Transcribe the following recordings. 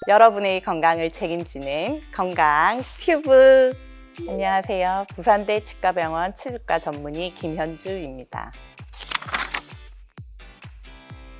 여러분의 건강을 책임지는 건강 튜브. 안녕하세요. 부산대 치과병원 치주과 전문의 김현주입니다.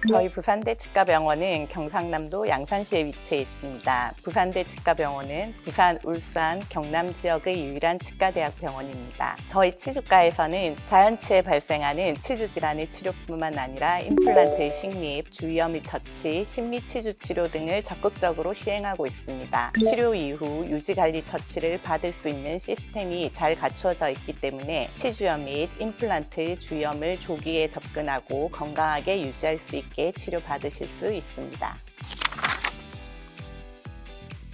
저희 부산대 치과병원은 경상남도 양산시에 위치해 있습니다. 부산대 치과병원은 부산, 울산, 경남 지역의 유일한 치과대학병원입니다. 저희 치주과에서는 자연치에 발생하는 치주 질환의 치료뿐만 아니라 임플란트의 식립, 주위염의 처치, 심리치주 치료 등을 적극적으로 시행하고 있습니다. 치료 이후 유지관리 처치를 받을 수 있는 시스템이 잘 갖추어져 있기 때문에 치주염 및 임플란트 주위염을 조기에 접근하고 건강하게 유지할 수 있게 치료받으실 수 있습니다.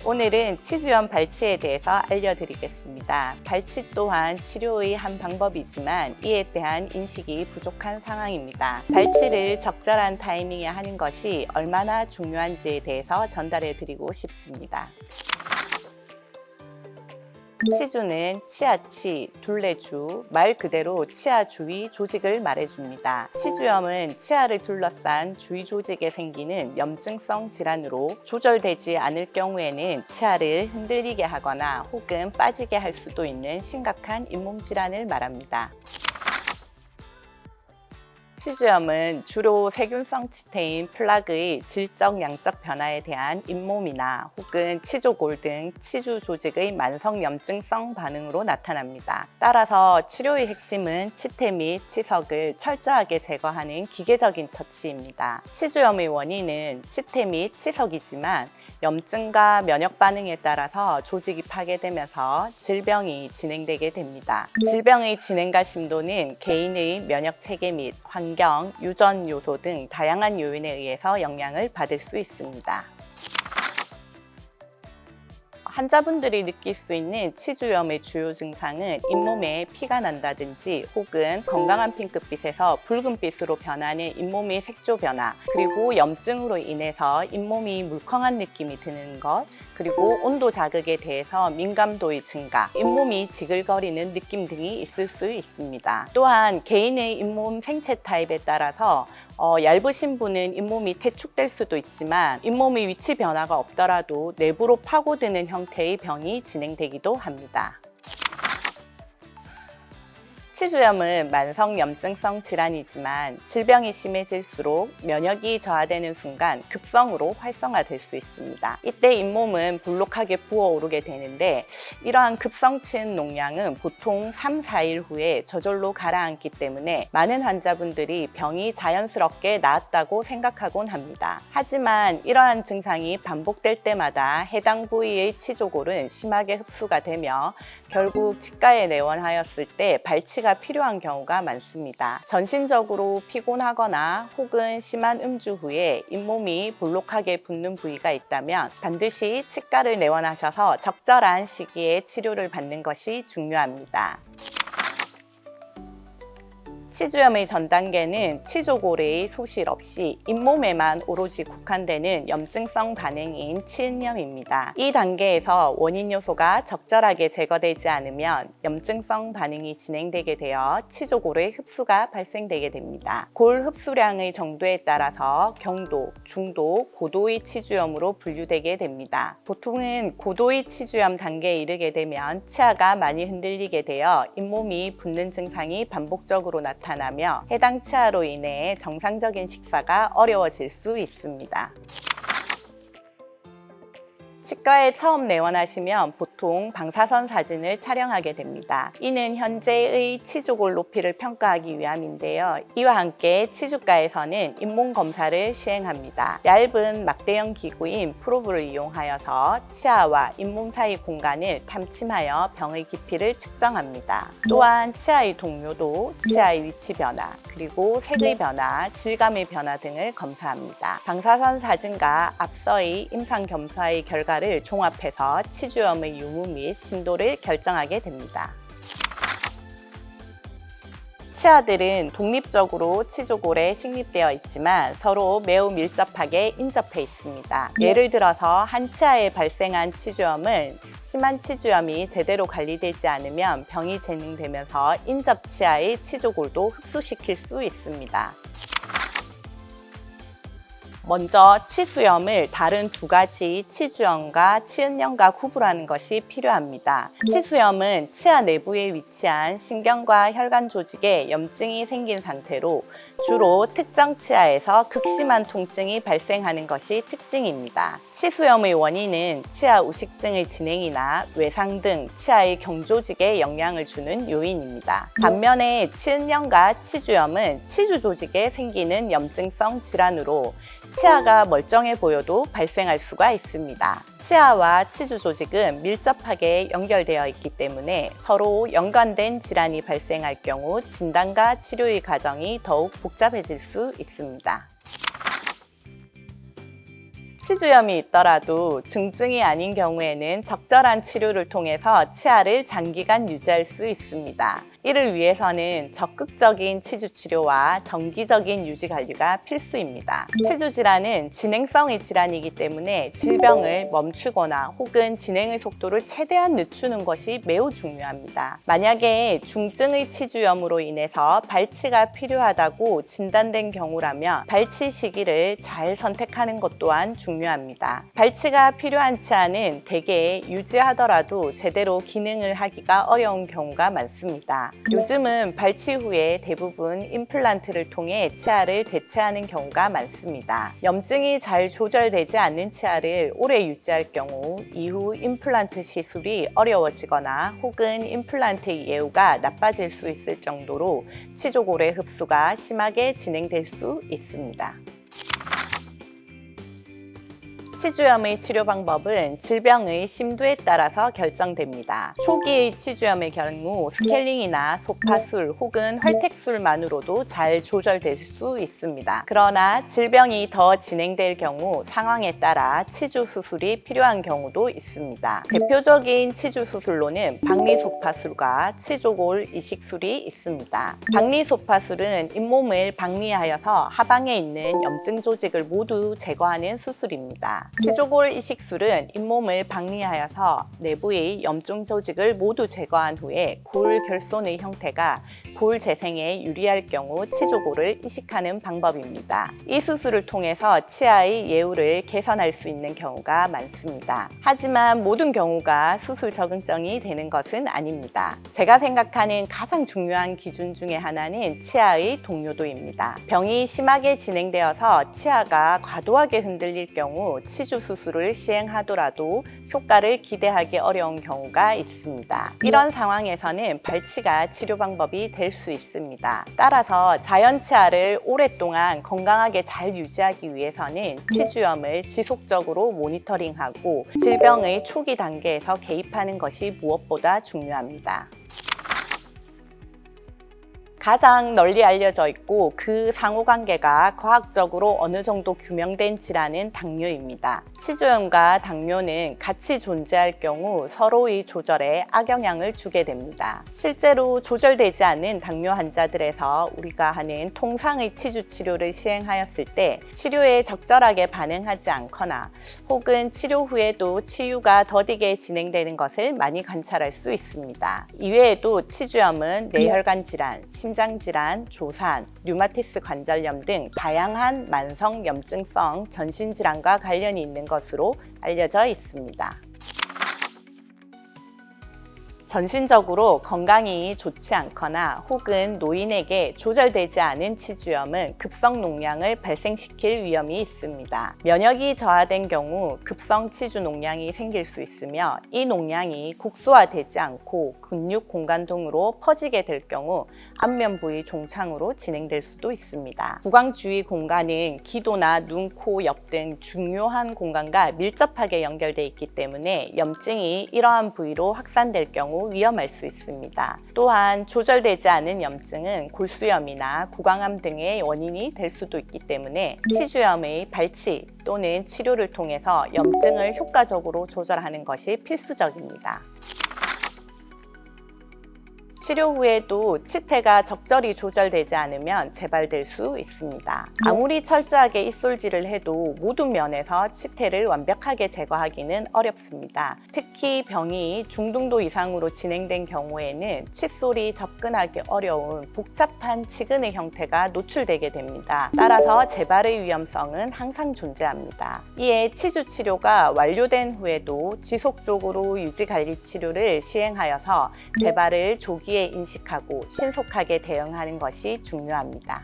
오늘은 치주염 발치에 대해서 알려드리겠습니다. 발치 또한 치료의 한 방법이지만 이에 대한 인식이 부족한 상황입니다. 발치를 적절한 타이밍에 하는 것이 얼마나 중요한지에 대해서 전달해 드리고 싶습니다. 치주는 치아치, 둘레주, 말 그대로 치아 주위 조직을 말해줍니다. 치주염은 치아를 둘러싼 주위 조직에 생기는 염증성 질환으로 조절되지 않을 경우에는 치아를 흔들리게 하거나 혹은 빠지게 할 수도 있는 심각한 잇몸 질환을 말합니다. 치주염은 주로 세균성 치태인 플라그의 질적 양적 변화에 대한 잇몸이나 혹은 치조골 등 치주 조직의 만성 염증성 반응으로 나타납니다. 따라서 치료의 핵심은 치태 및 치석을 철저하게 제거하는 기계적인 처치입니다. 치주염의 원인은 치태 및 치석이지만 염증과 면역 반응에 따라서 조직이 파괴되면서 질병이 진행되게 됩니다. 질병의 진행과 심도는 개인의 면역 체계 및 환경, 유전 요소 등 다양한 요인에 의해서 영향을 받을 수 있습니다. 환자분들이 느낄 수 있는 치주염의 주요 증상은 잇몸에 피가 난다든지 혹은 건강한 핑크빛에서 붉은빛으로 변하는 잇몸의 색조 변화, 그리고 염증으로 인해서 잇몸이 물컹한 느낌이 드는 것, 그리고 온도 자극에 대해서 민감도의 증가, 잇몸이 지글거리는 느낌 등이 있을 수 있습니다. 또한 개인의 잇몸 생체 타입에 따라서 얇으신 분은 잇몸이 퇴축될 수도 있지만 잇몸의 위치 변화가 없더라도 내부로 파고드는 형태의 병이 진행되기도 합니다. 치주염은 만성 염증성 질환이지만 질병이 심해질수록 면역이 저하되는 순간 급성으로 활성화될 수 있습니다. 이때 잇몸은 불룩하게 부어오르게 되는데 이러한 급성침 농양은 보통 3, 4일 후에 저절로 가라앉기 때문에 많은 환자분들이 병이 자연스럽게 나았다고 생각하곤 합니다. 하지만 이러한 증상이 반복될 때마다 해당 부위의 치조골은 심하게 흡수가 되며 결국 치과에 내원하였을 때 발치가 필요한 경우가 많습니다. 전신적으로 피곤하거나 혹은 심한 음주 후에 잇몸이 볼록하게 붓는 부위가 있다면 반드시 치과를 내원하셔서 적절한 시기에 치료를 받는 것이 중요합니다. 치주염의 전 단계는 치조골의 소실 없이 잇몸에만 오로지 국한되는 염증성 반응인 치은염입니다. 이 단계에서 원인 요소가 적절하게 제거되지 않으면 염증성 반응이 진행되게 되어 치조골의 흡수가 발생되게 됩니다. 골 흡수량의 정도에 따라서 경도, 중도, 고도의 치주염으로 분류되게 됩니다. 보통은 고도의 치주염 단계에 이르게 되면 치아가 많이 흔들리게 되어 잇몸이 붓는 증상이 반복적으로 나타나며 해당 치아로 인해 정상적인 식사가 어려워질 수 있습니다. 치과에 처음 내원하시면 보통 방사선 사진을 촬영하게 됩니다. 이는 현재의 치조골 높이를 평가하기 위함인데요. 이와 함께 치주과에서는 잇몸 검사를 시행합니다. 얇은 막대형 기구인 프로브를 이용하여서 치아와 잇몸 사이 공간을 탐침하여 병의 깊이를 측정합니다. 또한 치아의 동요도, 치아의 위치 변화, 그리고 색의 변화, 질감의 변화 등을 검사합니다. 방사선 사진과 앞서의 임상 검사의 결과를 종합해서 치주염의 유무 및 심도를 결정하게 됩니다. 치아들은 독립적으로 치조골에 식립되어 있지만 서로 매우 밀접하게 인접해 있습니다. 예를 들어서 한 치아에 발생한 치주염은 심한 치주염이 제대로 관리되지 않으면 병이 진행되면서 인접 치아의 치조골도 흡수시킬 수 있습니다. 먼저 치수염을 다른 두 가지 치주염과 치은염과 구분하는 것이 필요합니다. 치수염은 치아 내부에 위치한 신경과 혈관 조직에 염증이 생긴 상태로 주로 특정 치아에서 극심한 통증이 발생하는 것이 특징입니다. 치수염의 원인은 치아 우식증의 진행이나 외상 등 치아의 경조직에 영향을 주는 요인입니다. 반면에 치은염과 치주염은 치주 조직에 생기는 염증성 질환으로 치아가 멀쩡해 보여도 발생할 수가 있습니다. 치아와 치주 조직은 밀접하게 연결되어 있기 때문에 서로 연관된 질환이 발생할 경우 진단과 치료의 과정이 더욱 복잡해질 수 있습니다. 치주염이 있더라도 중증이 아닌 경우에는 적절한 치료를 통해서 치아를 장기간 유지할 수 있습니다. 이를 위해서는 적극적인 치주 치료와 정기적인 유지 관리가 필수입니다. 치주 질환은 진행성의 질환이기 때문에 질병을 멈추거나 혹은 진행의 속도를 최대한 늦추는 것이 매우 중요합니다. 만약에 중증의 치주염으로 인해서 발치가 필요하다고 진단된 경우라면 발치 시기를 잘 선택하는 것 또한 중요합니다. 발치가 필요한 치아는 대개 유지하더라도 제대로 기능을 하기가 어려운 경우가 많습니다. 요즘은 발치 후에 대부분 임플란트를 통해 치아를 대체하는 경우가 많습니다. 염증이 잘 조절되지 않는 치아를 오래 유지할 경우 이후 임플란트 시술이 어려워지거나 혹은 임플란트의 예후가 나빠질 수 있을 정도로 치조골의 흡수가 심하게 진행될 수 있습니다. 치주염의 치료 방법은 질병의 심도에 따라서 결정됩니다. 초기의 치주염의 경우 스케일링이나 소파술 혹은 활택술만으로도 잘 조절될 수 있습니다. 그러나 질병이 더 진행될 경우 상황에 따라 치주 수술이 필요한 경우도 있습니다. 대표적인 치주 수술로는 박리소파술과 치조골 이식술이 있습니다. 박리소파술은 잇몸을 박리하여서 하방에 있는 염증 조직을 모두 제거하는 수술입니다. 치조골 이식술은 잇몸을 박리하여서 내부의 염증 조직을 모두 제거한 후에 골 결손의 형태가 골 재생에 유리할 경우 치조골을 이식하는 방법입니다. 이 수술을 통해서 치아의 예후를 개선할 수 있는 경우가 많습니다. 하지만 모든 경우가 수술 적응증이 되는 것은 아닙니다. 제가 생각하는 가장 중요한 기준 중에 하나는 치아의 동요도입니다. 병이 심하게 진행되어서 치아가 과도하게 흔들릴 경우 치주 수술을 시행하더라도 효과를 기대하기 어려운 경우가 있습니다. 이런 상황에서는 발치가 치료 방법이 될 수 있습니다. 따라서 자연 치아를 오랫동안 건강하게 잘 유지하기 위해서는 치주염을 지속적으로 모니터링하고 질병의 초기 단계에서 개입하는 것이 무엇보다 중요합니다. 가장 널리 알려져 있고 그 상호관계가 과학적으로 어느 정도 규명된 질환은 당뇨입니다. 치주염과 당뇨는 같이 존재할 경우 서로의 조절에 악영향을 주게 됩니다. 실제로 조절되지 않는 당뇨 환자들에서 우리가 하는 통상의 치주 치료를 시행하였을 때 치료에 적절하게 반응하지 않거나 혹은 치료 후에도 치유가 더디게 진행되는 것을 많이 관찰할 수 있습니다. 이외에도 치주염은 뇌혈관 질환, 심장질환, 조산, 류마티스 관절염 등 다양한 만성 염증성 전신질환과 관련이 있는 것으로 알려져 있습니다. 전신적으로 건강이 좋지 않거나 혹은 노인에게 조절되지 않은 치주염은 급성 농양을 발생시킬 위험이 있습니다. 면역이 저하된 경우 급성 치주 농양이 생길 수 있으며 이 농양이 국소화되지 않고 근육 공간 등으로 퍼지게 될 경우 안면 부위 종창으로 진행될 수도 있습니다. 구강 주위 공간은 기도나 눈, 코, 옆 등 중요한 공간과 밀접하게 연결되어 있기 때문에 염증이 이러한 부위로 확산될 경우 위험할 수 있습니다. 또한 조절되지 않은 염증은 골수염이나 구강암 등의 원인이 될 수도 있기 때문에 치주염의 발치 또는 치료를 통해서 염증을 효과적으로 조절하는 것이 필수적입니다. 치료 후에도 치태가 적절히 조절되지 않으면 재발될 수 있습니다. 아무리 철저하게 입솔질을 해도 모든 면에서 치태를 완벽하게 제거하기는 어렵습니다. 특히 병이 중등도 이상으로 진행된 경우에는 칫솔이 접근하기 어려운 복잡한 치근의 형태가 노출되게 됩니다. 따라서 재발의 위험성은 항상 존재합니다. 이에 치주 치료가 완료된 후에도 지속적으로 유지관리 치료를 시행하여서 재발을 조기에 인식하고 신속하게 대응하는 것이 중요합니다.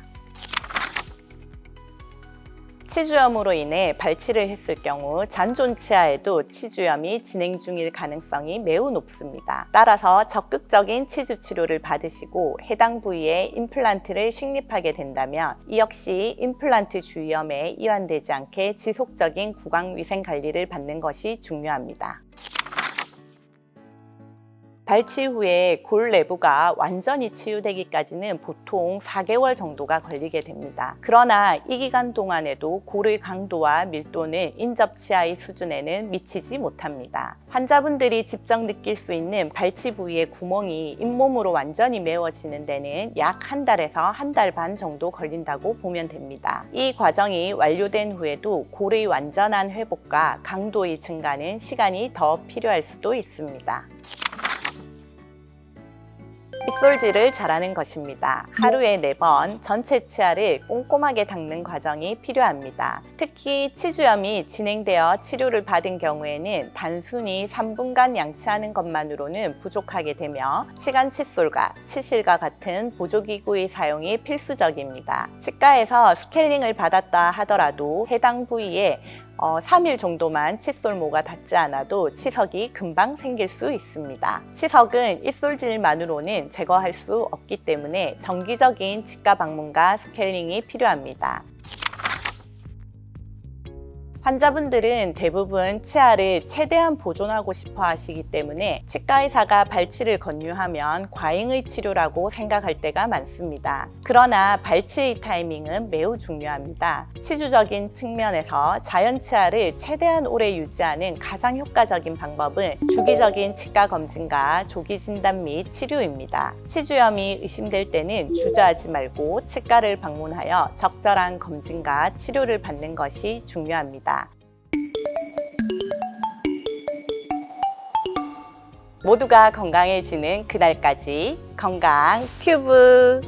치주염으로 인해 발치를 했을 경우 잔존 치아에도 치주염이 진행 중일 가능성이 매우 높습니다. 따라서 적극적인 치주 치료를 받으시고 해당 부위에 임플란트를 식립하게 된다면 이 역시 임플란트 주위염에 이완되지 않게 지속적인 구강 위생 관리를 받는 것이 중요합니다. 발치 후에 골 내부가 완전히 치유되기까지는 보통 4개월 정도가 걸리게 됩니다. 그러나 이 기간 동안에도 골의 강도와 밀도는 인접치아의 수준에는 미치지 못합니다. 환자분들이 직접 느낄 수 있는 발치 부위의 구멍이 잇몸으로 완전히 메워지는 데는 약 한 달에서 한 달 반 정도 걸린다고 보면 됩니다. 이 과정이 완료된 후에도 골의 완전한 회복과 강도의 증가는 시간이 더 필요할 수도 있습니다. 입솔질을 잘하는 것입니다. 하루에 4번 전체 치아를 꼼꼼하게 닦는 과정이 필요합니다. 특히 치주염이 진행되어 치료를 받은 경우에는 단순히 3분간 양치하는 것만으로는 부족하게 되며 치간 칫솔과 치실과 같은 보조기구의 사용이 필수적입니다. 치과에서 스케일링을 받았다 하더라도 해당 부위에 3일 정도만 칫솔모가 닿지 않아도 치석이 금방 생길 수 있습니다. 치석은 입솔질만으로는 제거할 수 없기 때문에 정기적인 치과 방문과 스케일링이 필요합니다. 환자분들은 대부분 치아를 최대한 보존하고 싶어 하시기 때문에 치과 의사가 발치를 권유하면 과잉의 치료라고 생각할 때가 많습니다. 그러나 발치의 타이밍은 매우 중요합니다. 치주적인 측면에서 자연 치아를 최대한 오래 유지하는 가장 효과적인 방법은 주기적인 치과 검진과 조기 진단 및 치료입니다. 치주염이 의심될 때는 주저하지 말고 치과를 방문하여 적절한 검진과 치료를 받는 것이 중요합니다. 모두가 건강해지는 그날까지 건강 튜브